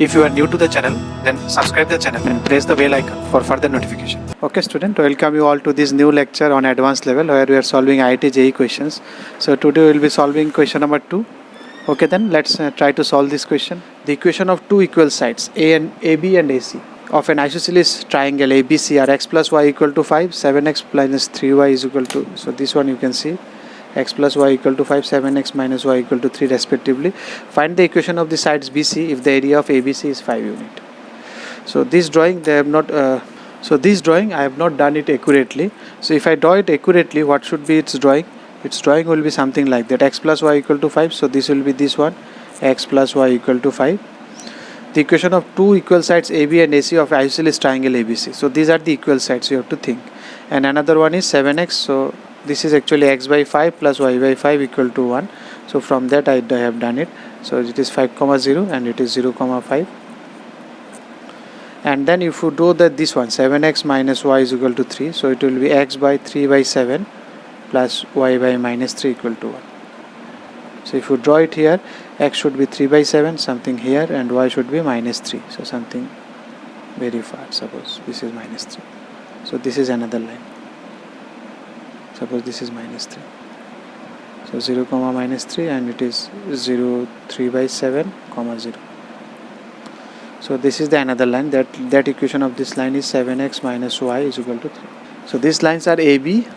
If you are new to the channel, then subscribe the channel and press the bell icon for further notification. Okay student, welcome you all to this new lecture on advanced level where we are solving IIT JEE questions. So today we will be solving question number 2. Okay, then let's try to solve this question. The equation of two equal sides AB and AC of an isosceles triangle ABC are x plus y equal to 5, 7x minus 3y is equal to, so this one you can see, x plus y equal to 5, 7x minus y equal to 3 respectively. Find the equation of the sides BC if the area of ABC is 5 unit. So this drawing they have not this drawing I have not done it accurately. So if I draw it accurately, what should be its drawing? Its drawing will be something like that: x plus y equal to 5, so this will be this one, x plus y equal to 5. The equation of two equal sides AB and AC of isosceles triangle ABC. So these are the equal sides you have to think. And another one is 7x, so this is actually x by 5 plus y by 5 equal to 1. So from that I have done it. So it is 5 comma 0 and it is 0 comma 5. And then if you do this one, 7x minus y is equal to 3, so it will be x by 3 by 7 plus y by minus 3 equal to 1. So if you draw it here, x should be 3 by 7 something here and y should be minus 3, so something very far. Suppose this is minus 3, so this is another line. Suppose this is minus 3, so 0 comma minus 3 and it is 0 3 by 7 comma 0. So this is the another line. That equation of this line is 7x minus y is equal to 3. So these lines are AB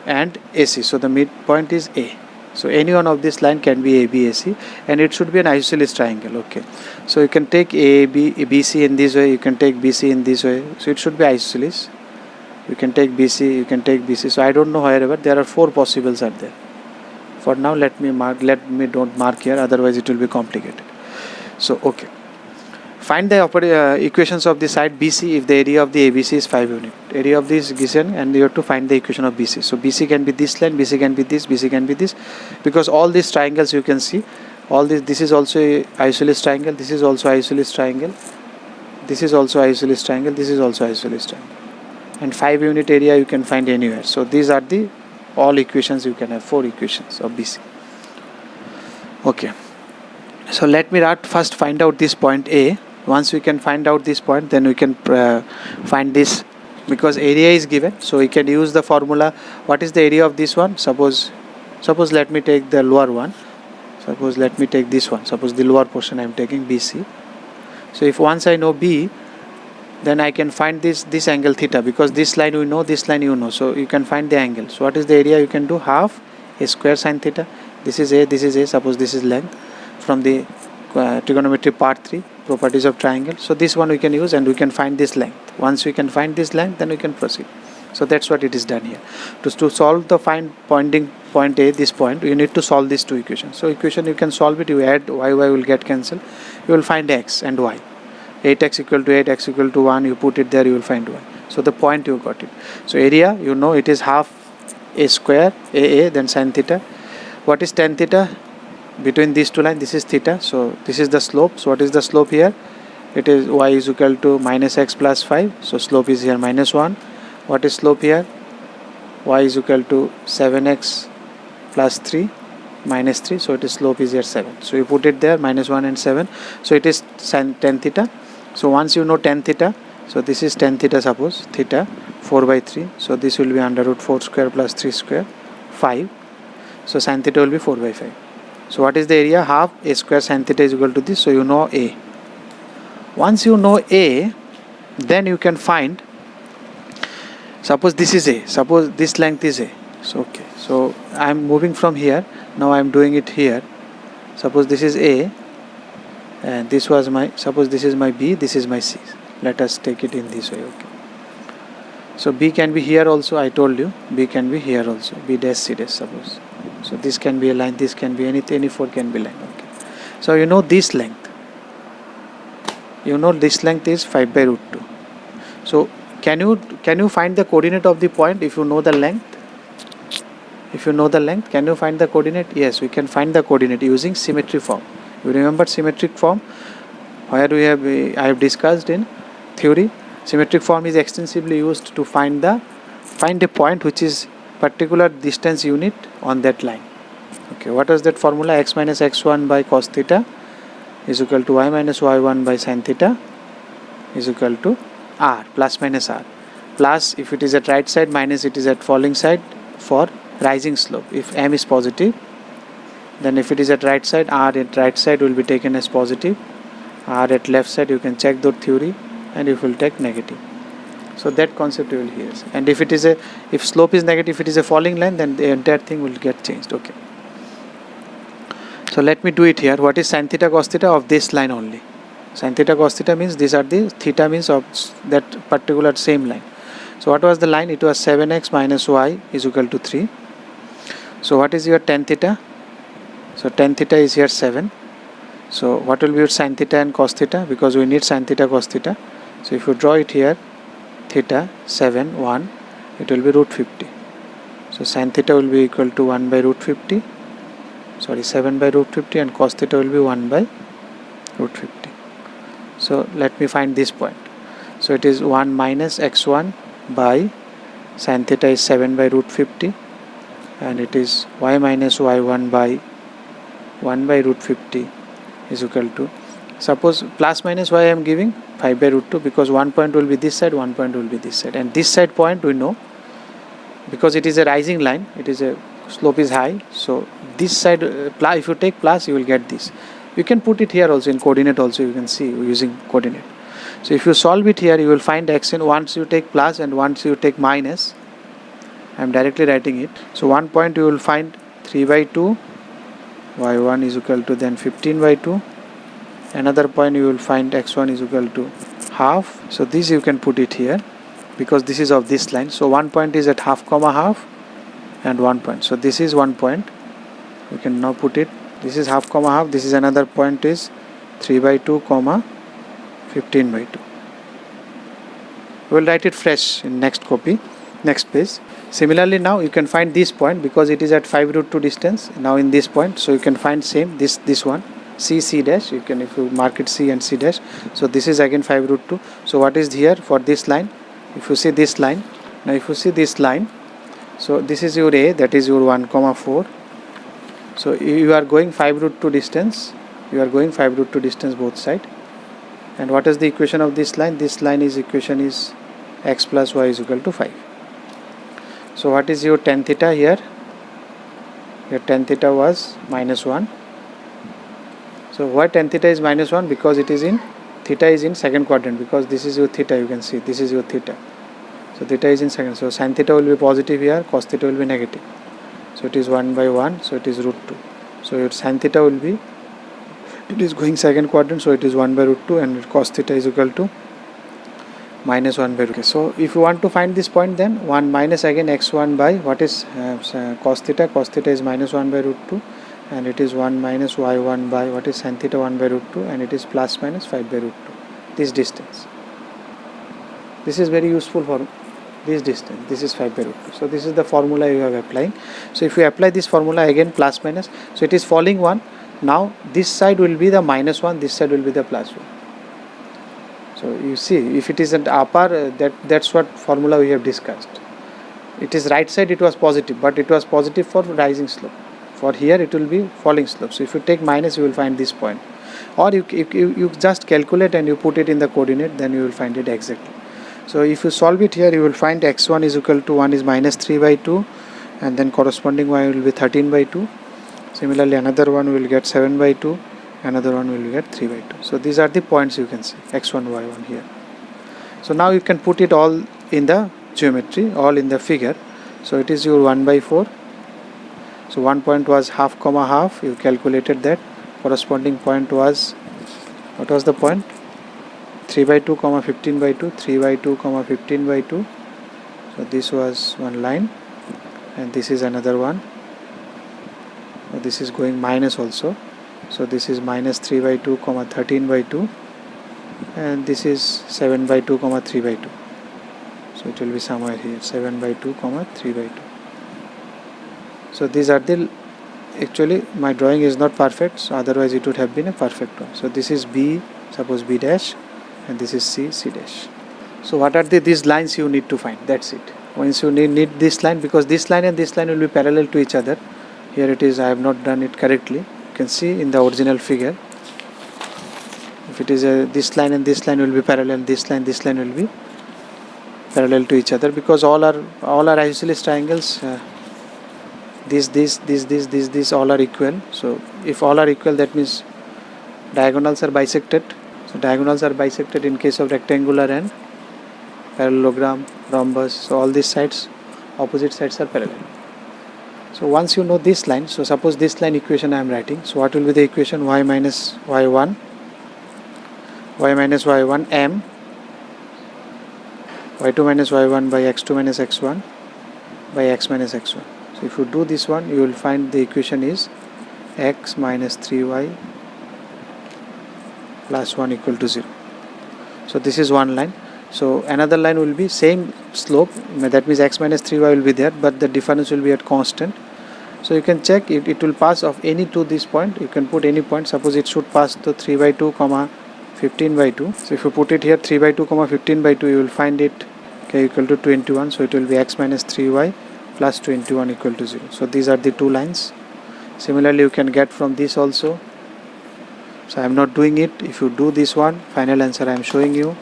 and AC, so the midpoint is A. So any one of this line can be AB, AC, and it should be an isosceles triangle. Okay, so you can take AB, BC in this way, you can take BC in this way, so it should be isosceles. You can take BC, you can take BC. So I don't know, however, there are 4 possibles are there. For now, let me don't mark here, otherwise it will be complicated. So okay, find the equations of the side BC if the area of the ABC is 5 unit. Area of this is given and you have to find the equation of BC. So BC can be this line, BC can be this, BC can be this, because all these triangles you can see, all this is also a isosceles triangle, this is also isosceles triangle, this is also isosceles triangle, this is also isosceles triangle, and 5 unit area you can find anywhere. So these are the all equations you can have, 4 equations of BC. Okay, so let me first find out this point A. Once we can find out this point, then we can find this, because area is given, so we can use the formula. What is the area of this one? Suppose let me take the lower one. Suppose let me take this one. Suppose the lower portion I am taking BC. So if once I know B, then I can find this angle theta, because this line we know, this line you know, so you can find the angle. So what is the area? You can do half a square sine theta. This is A, this is A. Suppose this is length from the trigonometry part 3, properties of triangle. So this one we can use and we can find this length. Once we can find this length, then we can proceed. So that's what it is done here. To solve the pointing point A, this point, you need to solve these two equations. So equation you can solve it, you add y will get cancelled, you will find x and y. 8x equal to 8, x equal to 1, you put it there, you will find y. So the point you got it. So area, you know, it is half a square AA, then sine theta. What is tan theta? Between these two lines, this is theta, so this is the slope. So what is the slope here? It is y is equal to minus x plus 5, so slope is here minus 1. What is slope here? Y is equal to 7x plus 3 minus 3, so it is slope is here 7. So you put it there, minus 1 and 7, so it is tan theta. So once you know tan theta, so this is tan theta, suppose theta 4 by 3, so this will be under root 4 square plus 3 square 5, so sin theta will be 4 by 5. So what is the area? Half a square sin theta is equal to this, so you know A. Once you know A, then you can find, suppose this is A, suppose this length is A. So okay, so I am moving from here, now I am doing it here. Suppose this is A and this was my, suppose this is my B, this is my C. Let us take it in this way. Okay, so B can be here also, I told you, B can be here also, B dash C dash, suppose. So this can be a line, this can be any 4 can be line. Okay, so you know this length, you know this length is 5 by root 2. So can you find the coordinate of the point if you know the length? If you know the length, can you find the coordinate? Yes, we can find the coordinate using symmetric form. You remember symmetric form where I have discussed in theory. Symmetric form is extensively used to find a point which is particular distance unit on that line. Okay, what is that formula? X minus x1 by cos theta is equal to y minus y1 by sin theta is equal to r, plus minus r. Plus if it is at right side, minus it is at falling side for rising slope. If m is positive, then if it is at right side, r at right side will be taken as positive, r at left side you can check the theory, and you will take negative. So that concept you will hear. And if it is if slope is negative, if it is a falling line, then the entire thing will get changed. Okay. So let me do it here. What is sin theta cos theta of this line only? Sin theta cos theta means these are the theta means of that particular same line. So what was the line? It was 7x minus y is equal to 3. So what is your tan theta? So tan theta is here 7. So what will be your sin theta and cos theta? Because we need sin theta cos theta. So if you draw it here, theta 7 1, it will be root 50. So sin theta will be equal to 1 by root 50, sorry 7 by root 50, and cos theta will be 1 by root 50. So let me find this point. So it is 1 minus x1 by sin theta is 7 by root 50, and it is y minus y1 by 1 by root 50 is equal to, suppose plus minus y I am giving 5 by root 2, because one point will be this side, one point will be this side, and this side point we know because it is a rising line, it is a slope is high, so this side if you take plus you will get this. You can put it here also in coordinate also, you can see using coordinate. So if you solve it here, you will find x in, once you take plus and once you take minus, I am directly writing it. So one point you will find 3 by 2, y1 is equal to then 15 by 2. Another point you will find x1 is equal to half. So this you can put it here because this is of this line. So one point is at half comma half and 1 point. So this is 1 point. You can now put it. This is half comma half. This is another point is 3 by 2 comma 15 by 2. We will write it fresh in next copy, next page. Similarly now you can find this point because it is at 5 root 2 distance now in this point. So you can find same this one. C dash, you can, if you mark it C and C dash, so this is again 5 root 2. So what is here for this line? If you see this line, now if you see this line, so this is your A, that is your 1 comma 4. So you are going 5 root 2 distance, you are going 5 root 2 distance both side. And what is the equation of this line? This line is equation is x plus y is equal to 5. So what is your tan theta here? Your tan theta was minus 1. So why tan theta is minus 1? Because it is in, theta is in second quadrant, because this is your theta, you can see this is your theta. So theta is in second, so sin theta will be positive here, cos theta will be negative. So it is 1 by 1, so it is root 2. So your sin theta will be, it is going second quadrant, so it is 1 by root 2, and cos theta is equal to minus 1 by root 2. So if you want to find this point, then 1 minus again x1 by what is cos theta is minus 1 by root 2. And it is 1 minus y1 by what is sin theta 1 by root 2, and it is plus minus 5 by root 2, this distance. This is very useful for this distance, this is 5 by root 2. So this is the formula you have applying. So if you apply this formula again, plus minus, so it is falling 1. Now this side will be the minus 1, this side will be the plus 1. So you see, if it is an upper, that's what formula we have discussed. It is right side, it was positive, but it was positive for rising slope. For here it will be falling slope. So if you take minus, you will find this point. Or you just calculate and you put it in the coordinate, then you will find it exactly. So if you solve it here, you will find x1 is equal to 1 is minus 3 by 2, and then corresponding y will be 13 by 2. Similarly another one will get 7 by 2, another one will get 3 by 2. So these are the points you can see, x1, y1 here. So now you can put it all in the geometry, all in the figure. So it is your 1 by 4. So one point was half comma half, you calculated that. Corresponding point was, what was the point? 3 by 2 comma 15 by 2, 3 by 2 comma 15 by 2. So this was one line, and this is another one. So this is going minus also. So this is minus 3 by 2 comma 13 by 2, and this is 7 by 2 comma 3 by 2. So it will be somewhere here, 7 by 2 comma 3 by 2. So these are the, actually my drawing is not perfect, so otherwise it would have been a perfect one. So this is B, suppose B dash, and this is C, C dash. So what are these lines you need to find? That's it. Once you need this line, because this line and this line will be parallel to each other. Here it is, I have not done it correctly. You can see in the original figure. if it is this line and this line will be parallel, this line will be parallel to each other, because all are isosceles triangles. These all are equal. So if all are equal, that means diagonals are bisected. So diagonals are bisected in case of rectangular and parallelogram, rhombus. So all these sides, opposite sides are parallel. So once you know this line, so suppose this line equation I am writing. So what will be the equation? Y minus y1 m y2 minus y1 by x2 minus x1 by x minus x1. So if you do this one, you will find the equation is x minus 3y plus 1 equal to 0. So this is one line. So another line will be same slope, that means x minus 3y will be there, but the difference will be at constant. So you can check if it will pass of any to this point. You can put any point. Suppose it should pass to 3 by 2 comma 15 by 2. So if you put it here 3 by 2 comma 15 by 2, you will find it equal to 21. So it will be x minus 3y plus 21 equal to 0. So these are the two lines. Similarly, you can get from this also. So I am not doing it. If you do this one, final answer I am showing you.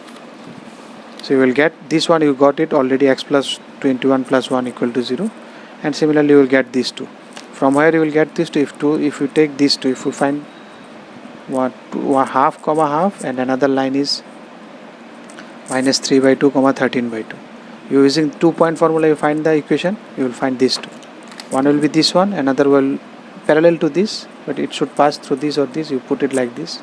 So you will get this one, you got it already, x plus 21 plus 1 equal to 0. And similarly you will get these two. From where you will get these two? If you take these two, if you find half comma half, and another line is minus 3 by 2 comma 13 by 2. You using 2-point formula, you find the equation, you will find these two. One will be this one, another will parallel to this, but it should pass through this or this. You put it like this,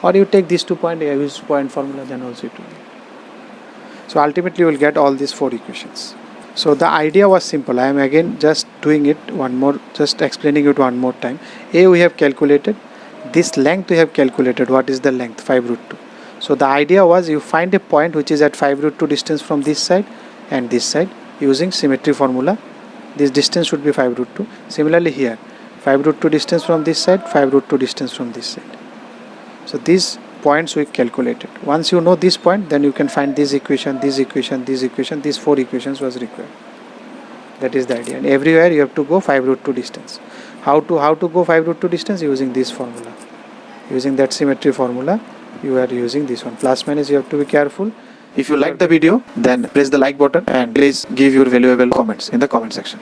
or you take these 2 points, you use point formula, then also it will be. So ultimately you will get all these 4 equations. So the idea was simple. I am again just doing it one more, just explaining it one more time. We have calculated this length. We have calculated what is the length, 5 root 2. So the idea was you find a point which is at 5 root 2 distance from this side and this side using symmetry formula. This distance should be 5 root 2. Similarly here, 5 root 2 distance from this side, 5 root 2 distance from this side. So these points we calculated. Once you know this point, then you can find this equation, this equation, this equation. These 4 equations was required. That is the idea. And everywhere you have to go 5 root 2 distance. How to go 5 root 2 distance? Using this formula. Using that symmetry formula, you are using this one. Plus minus, you have to be careful. If you like the video, then press the like button and please give your valuable comments in the comment section.